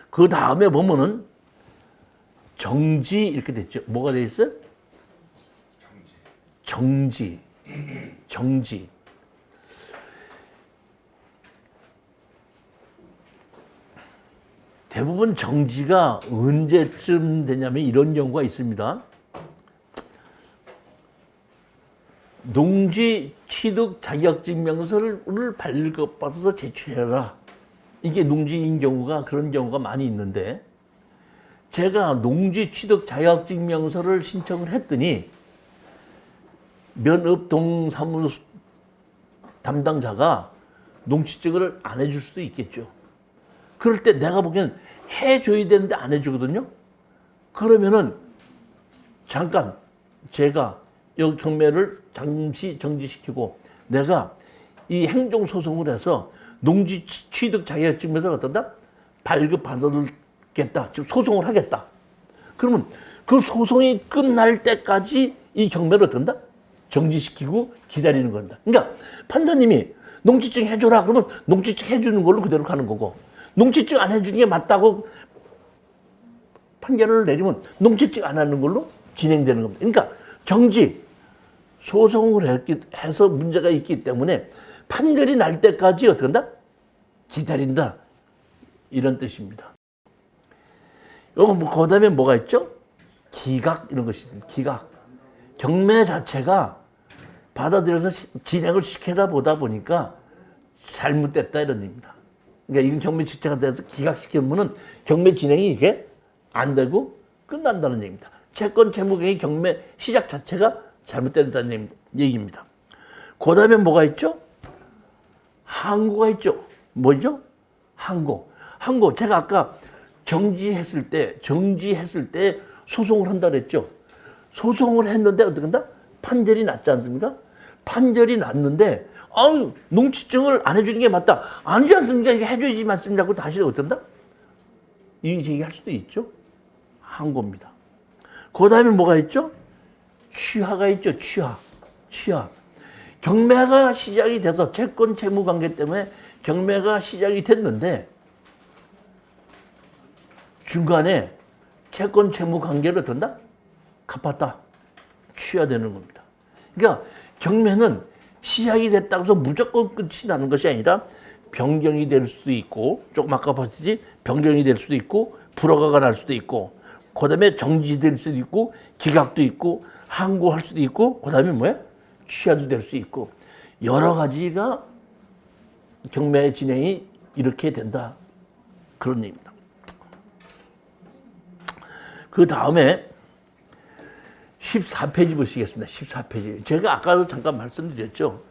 그 다음에 보면은 정지 이렇게 됐죠. 뭐가 돼 있어요? 정지. 정지. 대부분 정지가 언제쯤 되냐면 이런 경우가 있습니다. 농지 취득 자격증명서를 발급받아서 제출해라. 이게 농지인 경우가 그런 경우가 많이 있는데 제가 농지 취득 자격증명서를 신청을 했더니 면업 동사무소 담당자가 농지증을 안 해줄 수도 있겠죠. 그럴 때 내가 보기엔 해줘야 되는데 안 해주거든요. 그러면은 잠깐 제가 이 경매를 잠시 정지시키고 내가 이 행정소송을 해서 농지 취득 자격증명서 어떤다? 발급받아들겠다. 즉 소송을 하겠다. 그러면 그 소송이 끝날 때까지 이 경매를 어떤다? 정지시키고 기다리는 겁니다. 그러니까 판사님이 농지증 해줘라 그러면 농지증 해주는 걸로 그대로 가는 거고 농지증 안 해주는 게 맞다고 판결을 내리면 농지증 안 하는 걸로 진행되는 겁니다. 그러니까 정지, 소송을 해서 문제가 있기 때문에 판결이 날 때까지 어떻게 한다? 기다린다. 이런 뜻입니다. 요거 그 다음에 뭐가 있죠? 기각 이런 것이 있습니다. 기각. 경매 자체가 받아들여서 진행을 시키다 보다 보니까 잘못됐다 이런 얘기입니다. 그러니까 이건 경매 지체가 돼서 기각시키면은 경매 진행이 이게 안 되고 끝난다는 얘기입니다. 채권 채무경의 경매 시작 자체가 잘못된다는 얘기입니다. 그 다음에 뭐가 있죠? 항고가 있죠. 뭐죠? 항고. 항고. 제가 아까 정지했을 때 소송을 한다 그랬죠. 소송을 했는데 어떻게 한다? 판결이 났지 않습니까? 판결이 났는데 아유, 농지증을 안 해주는 게 맞다. 아니지 않습니까? 이게 해줘야지 맞습니다. 하고 다시 어떤다? 이의 제기할 수도 있죠. 항고입니다. 그 다음에 뭐가 있죠? 취하가 있죠. 취하. 경매가 시작이 돼서 채권 채무 관계 때문에 경매가 시작이 됐는데 중간에 채권 채무 관계를 어떤다? 갚았다. 취하되는 겁니다. 그러니까 경매는 시작이 됐다고 해서 무조건 끝이 나는 것이 아니라 변경이 될 수도 있고 조금 아까 봤듯이 변경이 될 수도 있고 불허가가 날 수도 있고 그 다음에 정지될 수도 있고 기각도 있고 항고할 수도 있고 그 다음에 뭐야? 취하도 될 수 있고 여러 가지가 경매 진행이 이렇게 된다. 그런 얘기입니다. 그 다음에 14페이지 보시겠습니다. 14페이지. 제가 아까도 잠깐 말씀드렸죠.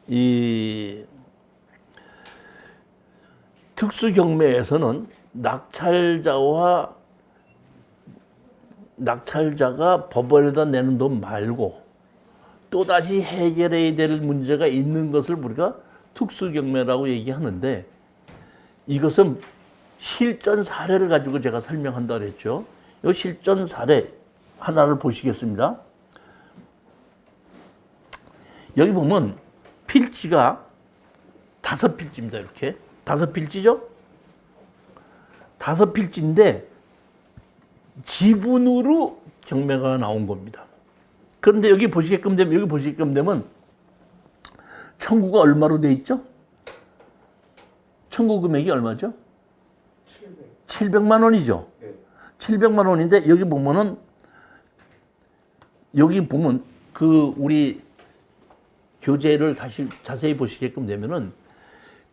이 특수경매에서는 낙찰자가 법원에다 내는 돈 말고 또다시 해결해야 될 문제가 있는 것을 우리가 특수경매라고 얘기하는데 이것은 실전 사례를 가지고 제가 설명한다 그랬죠. 이 실전 사례 하나를 보시겠습니다. 여기 보면 필지가 5필지입니다. 이렇게 5필지죠? 5필지인데 지분으로 경매가 나온 겁니다. 그런데 여기 보시게끔 되면 청구가 얼마로 돼 있죠? 청구 금액이 얼마죠? 700만 원이죠. 네. 700만 원인데 여기 보면 그 우리 교재를 사실 자세히 보시게끔 되면은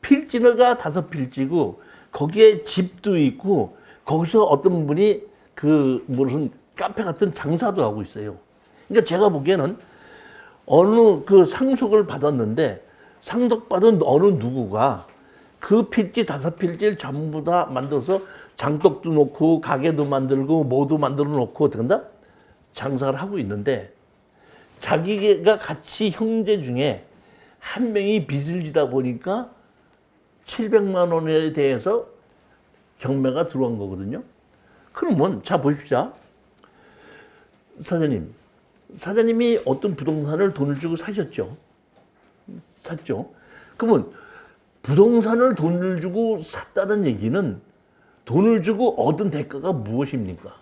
필지가 5필지고 거기에 집도 있고 거기서 어떤 분이 그 무슨 카페 같은 장사도 하고 있어요. 그러니까 제가 보기에는 어느 그 상속을 받았는데 상속받은 어느 누구가 그 필지 5필지를 전부 다 만들어서 장독도 놓고 가게도 만들고 뭐도 만들어 놓고 어떻게 한다? 장사를 하고 있는데 자기가 같이 형제 중에 한 명이 빚을 지다 보니까 700만 원에 대해서 경매가 들어온 거거든요. 그러면 자 보십시오. 사장님이 어떤 부동산을 돈을 주고 사셨죠. 샀죠. 그러면 부동산을 돈을 주고 샀다는 얘기는 돈을 주고 얻은 대가가 무엇입니까?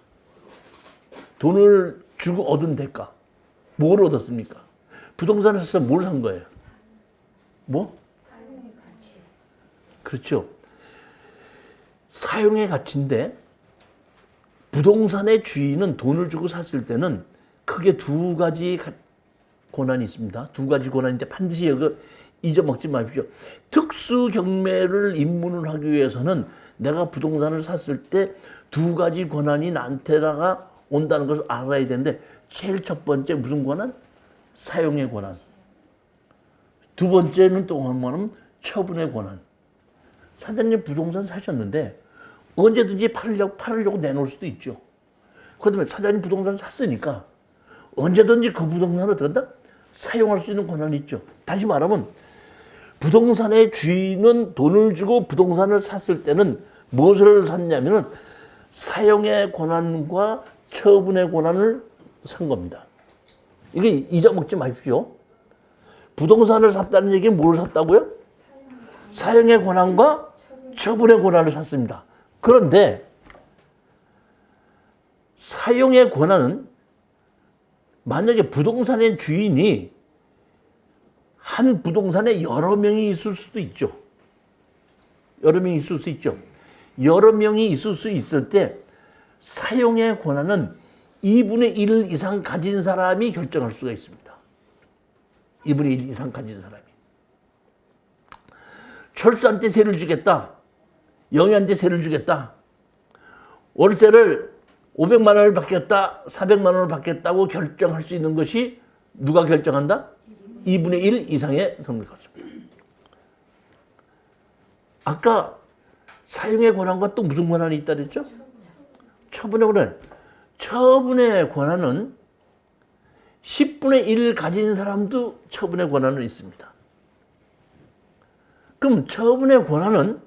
돈을 주고 얻은 대가. 뭘 얻었습니까? 부동산을 사서 뭘 산 거예요? 뭐? 사용의 가치. 그렇죠. 사용의 가치인데 부동산의 주인은 돈을 주고 샀을 때는 크게 두 가지 고난이 있습니다. 두 가지 고난인데 반드시 여기 잊어먹지 마십시오. 특수 경매를 입문을 하기 위해서는 내가 부동산을 샀을 때 두 가지 고난이 나한테다가 온다는 것을 알아야 되는데 제일 첫 번째 무슨 고난? 사용의 고난. 두 번째는 또 하면 처분의 고난. 사장님 부동산 사셨는데 언제든지 팔으려고 내놓을 수도 있죠. 그다음에 사장님 부동산 샀으니까 언제든지 그 부동산을 어떤다? 사용할 수 있는 권한이 있죠. 다시 말하면 부동산의 주인은 돈을 주고 부동산을 샀을 때는 무엇을 샀냐면은 사용의 권한과 처분의 권한을 산 겁니다. 이게 잊어먹지 마십시오. 부동산을 샀다는 얘기는 뭘 샀다고요? 사용의 권한과 처분의 권한을 샀습니다. 그런데 사용의 권한은 만약에 부동산의 주인이 한 부동산에 여러 명이 있을 수도 있죠. 여러 명이 있을 수 있죠. 여러 명이 있을 수 있을 때 사용의 권한은 2분의 1 이상 가진 사람이 결정할 수가 있습니다. 2분의 1 이상 가진 사람이. 철수한테 세를 주겠다. 영희한테 세를 주겠다. 월세를 500만 원을 받겠다. 400만 원을 받겠다고 결정할 수 있는 것이 누가 결정한다? 2분의 1 이상의 선물 가입니다. 아까 사용의 권한과 또 무슨 권한이 있다 그랬죠? 처분의 권한. 처분의 권한은 10분의 1 가진 사람도 처분의 권한은 있습니다. 그럼 처분의 권한은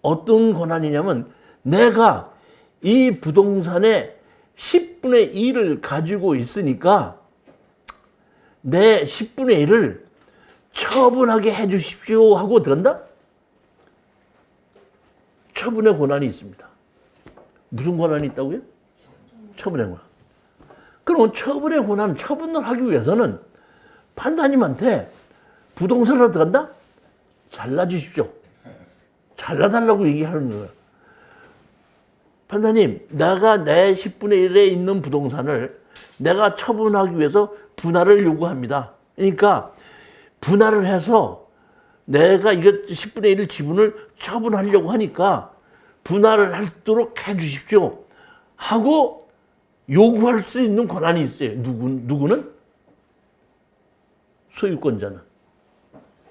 어떤 권한이냐면 내가 이 부동산의 10분의 1을 가지고 있으니까 내 10분의 1을 처분하게 해 주십시오 하고 들었다? 처분의 권한이 있습니다. 무슨 권한이 있다고요? 처분의 권한. 그럼 처분의 권한, 처분을 하기 위해서는 판사님한테 부동산을 들어간다? 잘라주십시오. 잘라달라고 얘기하는 거예요. 판사님, 내가 내 10분의 1에 있는 부동산을 내가 처분하기 위해서 분할을 요구합니다. 그러니까 분할을 해서 내가 이거 10분의 1 지분을 처분하려고 하니까 분할을 하도록 해 주십시오 하고 요구할 수 있는 권한이 있어요. 누구는? 소유권자는.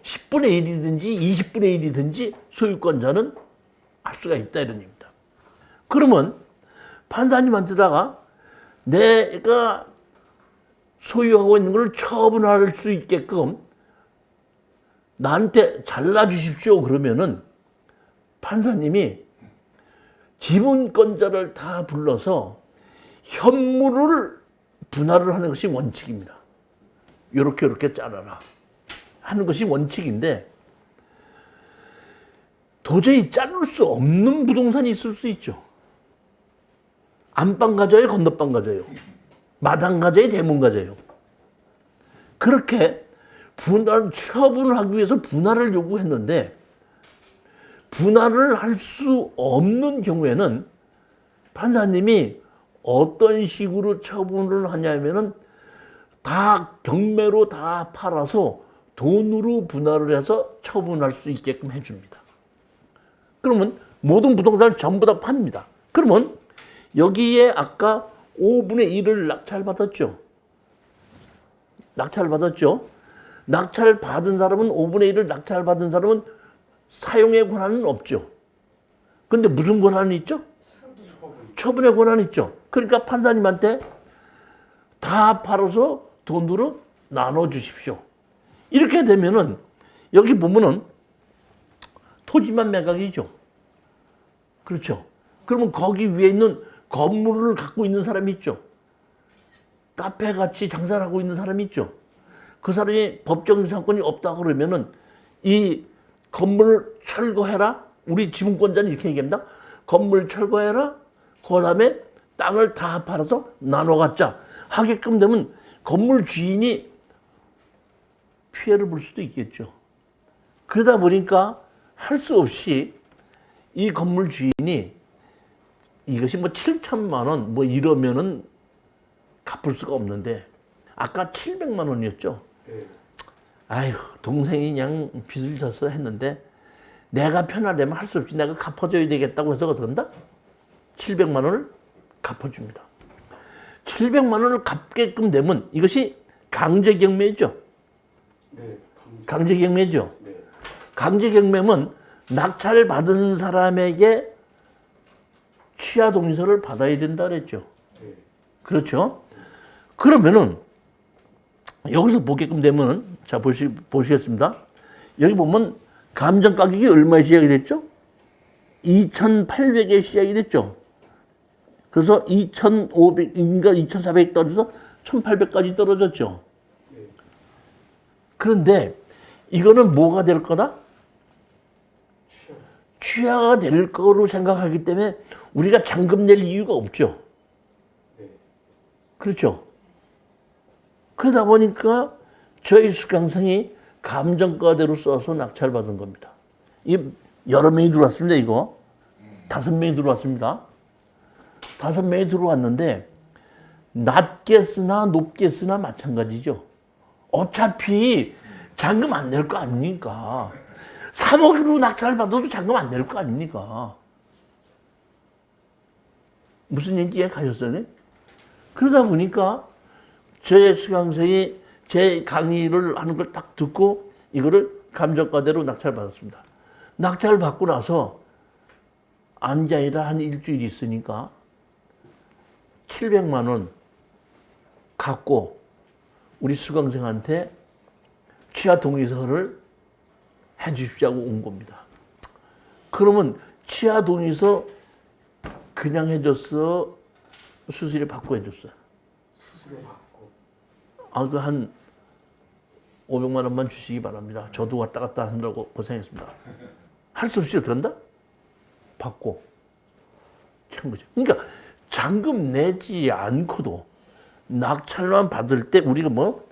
10분의 1이든지 20분의 1이든지 소유권자는 할 수가 있다 이런 얘기입니다. 그러면 판사님한테다가 내가 소유하고 있는 걸 처분할 수 있게끔 나한테 잘라주십시오 그러면은 판사님이 지분권자를 다 불러서 현물을 분할을 하는 것이 원칙입니다. 요렇게 잘라라 하는 것이 원칙인데 도저히 자를 수 없는 부동산이 있을 수 있죠. 안방 가져요, 건너방 가져요. 마당 가져요, 대문 가져요. 그렇게 처분을 하기 위해서 분할을 요구했는데 분할을 할 수 없는 경우에는 판사님이 어떤 식으로 처분을 하냐면은 다 경매로 다 팔아서 돈으로 분할을 해서 처분할 수 있게끔 해줍니다. 그러면 모든 부동산을 전부 다 팝니다. 그러면 여기에 아까 5분의 1을 낙찰받았죠. 낙찰받았죠. 낙찰받은 사람은 5분의 1을 낙찰받은 사람은 사용의 권한은 없죠. 근데 무슨 권한이 있죠? 처분의 권한이 있죠. 그러니까 판사님한테 다 팔아서 돈으로 나눠 주십시오. 이렇게 되면은 여기 보면은 토지만 매각이죠. 그렇죠. 그러면 거기 위에 있는 건물을 갖고 있는 사람이 있죠. 카페같이 장사를 하고 있는 사람이 있죠. 그 사람이 법정 상권이 없다 그러면은 이 건물을 철거해라. 우리 지분권자는 이렇게 얘기합니다. 건물 철거해라. 그 다음에 땅을 다 팔아서 나눠 갖자 하게끔 되면 건물 주인이 피해를 볼 수도 있겠죠. 그러다 보니까 할 수 없이 이 건물 주인이 이것이 뭐 7천만 원 뭐 이러면은 갚을 수가 없는데 아까 700만 원이었죠. 아휴 동생이 그냥 빚을 졌어 했는데 내가 편하려면 할 수 없이 내가 갚아줘야 되겠다고 해서 어떡한다? 700만 원을 갚아줍니다. 700만 원을 갚게끔 되면 이것이 강제경매죠. 네, 강제경매죠. 네. 강제경매면 낙찰 받은 사람에게 취하 동의서를 받아야 된다 그랬죠. 네. 그렇죠? 그러면은 여기서 보게끔 되면은 자 보시겠습니다. 여기 보면 감정 가격이 얼마에 시작이 됐죠? 2,800에 시작이 됐죠. 그래서 2,500인가 2,400 떨어져서 1,800까지 떨어졌죠. 네. 그런데 이거는 뭐가 될 거다? 취하가 될 거로 생각하기 때문에 우리가 잔금 낼 이유가 없죠. 네. 그렇죠? 그러다 보니까 저희 수강생이 감정가대로 써서 낙찰받은 겁니다. 이 여러 명이 들어왔습니다, 이거. 5명이 들어왔습니다. 5명이 들어왔는데 낮게 쓰나 높게 쓰나 마찬가지죠. 어차피 잔금 안 낼 거 아닙니까? 3억으로 낙찰 받아도 잔금 안 낼 거 아닙니까? 무슨 얘기 가셨어요? 그러다 보니까 제 수강생이 제 강의를 하는 걸 딱 듣고 이거를 감정가대로 낙찰 받았습니다. 낙찰 받고 나서 안자이라 한 일주일 있으니까 700만 원 갖고 우리 수강생한테 취하 동의서를 해 주십시오 하고 온 겁니다. 그러면 취하 동의서 그냥 해줬어? 수수료 받고 해줬어? 수수료 받고. 아, 그 한 500만 원만 주시기 바랍니다. 저도 왔다 갔다 한다고 고생했습니다. 할 수 없이 그런다? 받고 참 거죠. 그러니까 잔금 내지 않고도 낙찰만 받을 때 우리가 뭐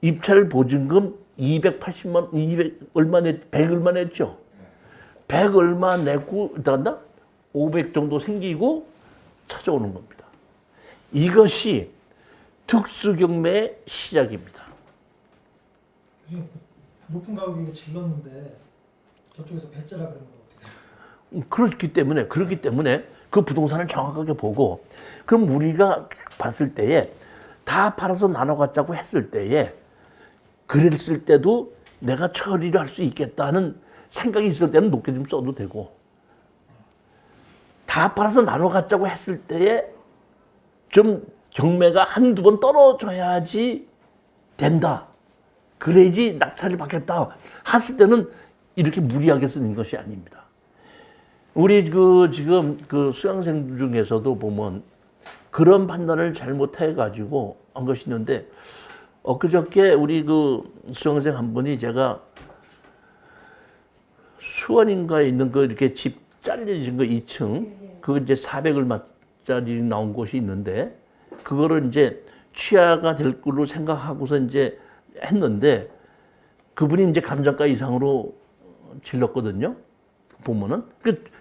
입찰 보증금 280만 원, 200 얼마 냈, 100 얼마 냈죠. 100 얼마 내고 일단 500 정도 생기고 찾아오는 겁니다. 이것이 특수경매의 시작입니다. 교수님, 높은 가격에 질렀는데 저쪽에서 배째라 그러는 건 어떻게 돼요? 그렇기 때문에 그 부동산을 정확하게 보고 그럼 우리가 봤을 때에 다 팔아서 나눠 갖자고 했을 때에 그랬을 때도 내가 처리를 할 수 있겠다는 생각이 있을 때는 높게 좀 써도 되고 다 팔아서 나눠 갖자고 했을 때에 좀 경매가 한두 번 떨어져야지 된다. 그래야지 낙찰을 받겠다 했을 때는 이렇게 무리하게 쓰는 것이 아닙니다. 우리 지금 수강생 중에서도 보면 그런 판단을 잘못해가지고 한 것이 있는데 엊그저께 우리 수강생 한 분이 제가 수원인가에 있는 이렇게 집 잘려진 거 2층 그거 이제 400얼마짜리 나온 곳이 있는데 그거를 이제 취하가 될 걸로 생각하고서 이제 했는데 그분이 이제 감정가 이상으로 질렀거든요. 보면은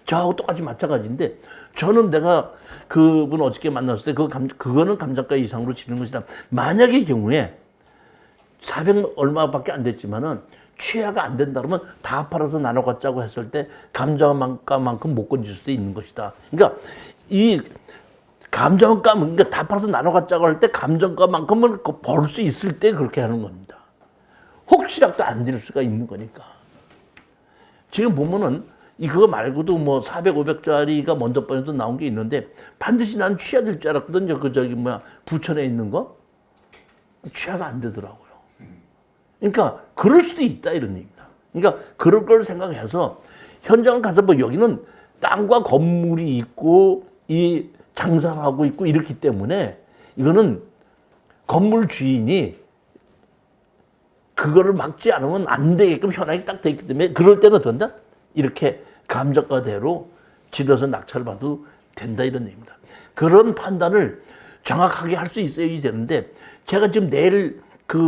저하고 똑같이 마찬가지인데 저는 내가 그분 어저께 만났을 때 그거는 감정가 이상으로 지르는 것이다. 만약의 경우에 400 얼마밖에 안 됐지만은 취하가 안 된다 그러면 다 팔아서 나눠 갖자고 했을 때 감정가만큼 못 건질 수도 있는 것이다. 그러니까 이 감정가 그러니까 다 팔아서 나눠 갖자고 할 때 감정가만큼은 벌 수 있을 때 그렇게 하는 겁니다. 혹시라도 안 될 수가 있는 거니까. 지금 보면은 그거 말고도 뭐 400, 500짜리가 먼저 번에도 나온 게 있는데 반드시 난 취하 될 줄 알았거든요. 부천에 있는 거 취하가 안 되더라고요. 그러니까 그럴 수도 있다 이런 얘기입니다. 그러니까 그럴 걸 생각해서 현장을 가서 뭐 여기는 땅과 건물이 있고 이 장사를 하고 있고 이렇기 때문에 이거는 건물 주인이 그거를 막지 않으면 안 되게끔 현황이 딱 돼 있기 때문에 그럴 때는 어떤다? 이렇게 감정가대로 질러서 낙찰을 받아도 된다 이런 얘기입니다. 그런 판단을 정확하게 할 수 있어야 되는데 제가 지금 내일 그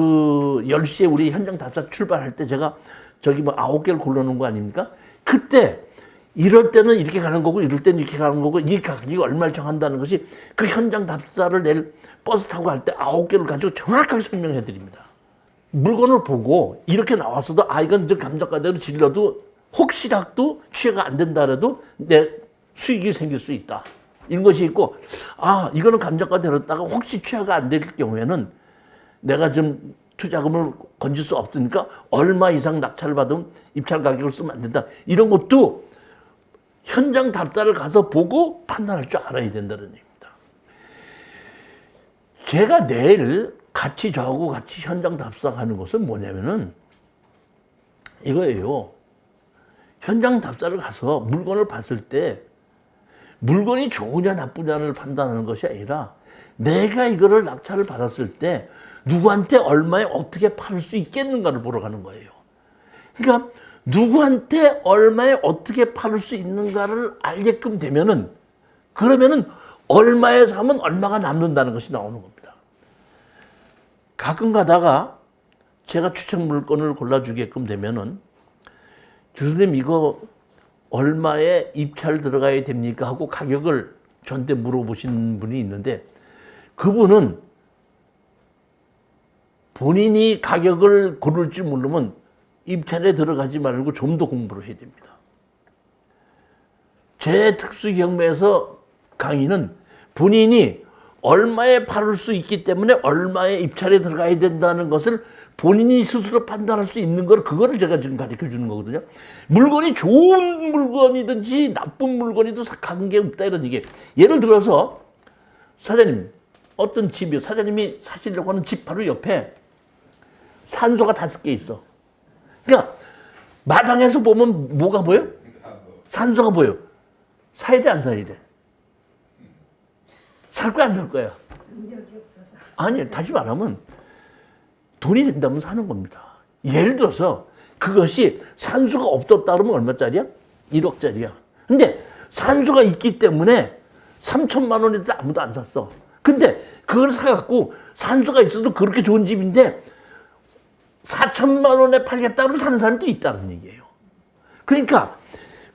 10시에 우리 현장 답사 출발할 때 제가 저기 뭐 9개를 골라놓은 거 아닙니까? 그때 이럴 때는 이렇게 가는 거고 이럴 때는 이렇게 가는 거고 이 가격이 얼마를 정한다는 것이 그 현장 답사를 내일 버스 타고 갈 때 9개를 가지고 정확하게 설명해 드립니다. 물건을 보고 이렇게 나왔어도 아 이건 저 감정가대로 질러도 혹시라도 취해가 안 된다라도 내 수익이 생길 수 있다. 이런 것이 있고 아 이거는 감정가대로다가 혹시 취해가 안 될 경우에는 내가 좀 투자금을 건질 수 없으니까 얼마 이상 낙찰을 받으면 입찰 가격을 쓰면 안 된다. 이런 것도 현장 답사를 가서 보고 판단할 줄 알아야 된다는 얘기입니다. 제가 내일 같이 저하고 같이 현장 답사 가는 것은 뭐냐면은 이거예요. 현장 답사를 가서 물건을 봤을 때 물건이 좋으냐 나쁘냐를 판단하는 것이 아니라 내가 이거를 낙찰을 받았을 때 누구한테 얼마에 어떻게 팔 수 있겠는가를 보러 가는 거예요. 그러니까 누구한테 얼마에 어떻게 팔을 수 있는가를 알게끔 되면은 그러면은 얼마에 사면 얼마가 남는다는 것이 나오는 겁니다. 가끔 가다가 제가 추천 물건을 골라주게끔 되면은 교수님 이거 얼마에 입찰 들어가야 됩니까? 하고 가격을 저한테 물어보신 분이 있는데 그분은 본인이 가격을 고를 줄 모르면 입찰에 들어가지 말고 좀 더 공부를 해야 됩니다. 제 특수 경매에서 강의는 본인이 얼마에 팔을 수 있기 때문에 얼마에 입찰에 들어가야 된다는 것을 본인이 스스로 판단할 수 있는 걸 그거를 제가 지금 가르쳐 주는 거거든요. 물건이 좋은 물건이든지 나쁜 물건이든 관계 없다 이런 얘기. 예를 들어서 사장님 어떤 집이요. 사장님이 사시려고 하는 집 바로 옆에 산소가 5개 있어. 그러니까 마당에서 보면 뭐가 보여? 산소가 보여. 사야 돼 안 사야 돼? 살 거야 안 살 거야? 아니 다시 말하면 돈이 된다면 사는 겁니다. 예를 들어서 그것이 산소가 없었다 그러면 얼마짜리야? 1억짜리야. 근데 산소가 있기 때문에 3천만 원에도 아무도 안 샀어. 근데 그걸 사갖고 산소가 있어도 그렇게 좋은 집인데 4천만 원에 팔겠다 그러면 사는 사람도 있다는 얘기예요. 그러니까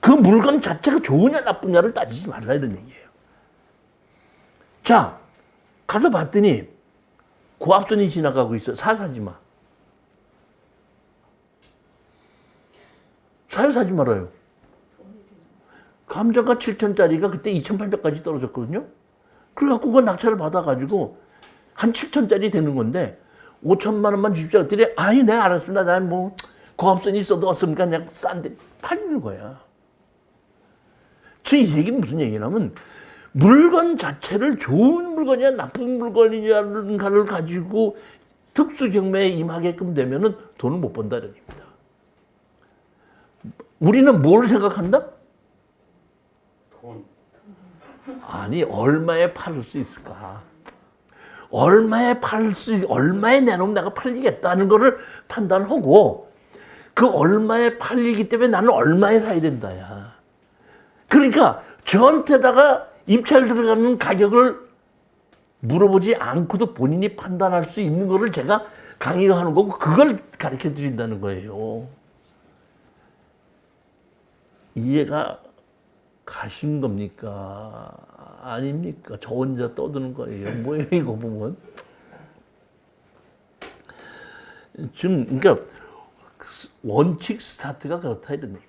그 물건 자체가 좋으냐 나쁘냐를 따지지 말라 이런 얘기예요. 자, 가서 봤더니 고압선이 지나가고 있어. 사지 마. 사지 말아요. 감정가 7천짜리가 그때 2,800까지 떨어졌거든요. 그래갖고 그거 낙찰을 받아가지고 한 7천짜리 되는 건데 5천만 원만 주십시오. 그랬더니 아니 네 알았습니다. 난 뭐 고압선이 있어도 없으니까 그냥 싼데 팔리는 거야. 저 이 얘기는 무슨 얘기냐면 물건 자체를 좋은 물건이냐 나쁜 물건이냐를 가지고 특수 경매에 임하게끔 되면은 돈을 못 번다는 얘기입니다. 우리는 뭘 생각한다? 돈. 아니 얼마에 팔을 수 있을까? 얼마에 얼마에 내놓으면 내가 팔리겠다는 거를 판단하고 그 얼마에 팔리기 때문에 나는 얼마에 사야 된다야. 그러니까 저한테다가 입찰 들어가는 가격을 물어보지 않고도 본인이 판단할 수 있는 거를 제가 강의하는 거고 그걸 가르쳐 드린다는 거예요. 이해가 가신 겁니까? 아닙니까? 저 혼자 떠드는 거예요. 뭐예요, 이거 보면? 지금, 그러니까, 원칙 스타트가 그렇다, 이런 얘기.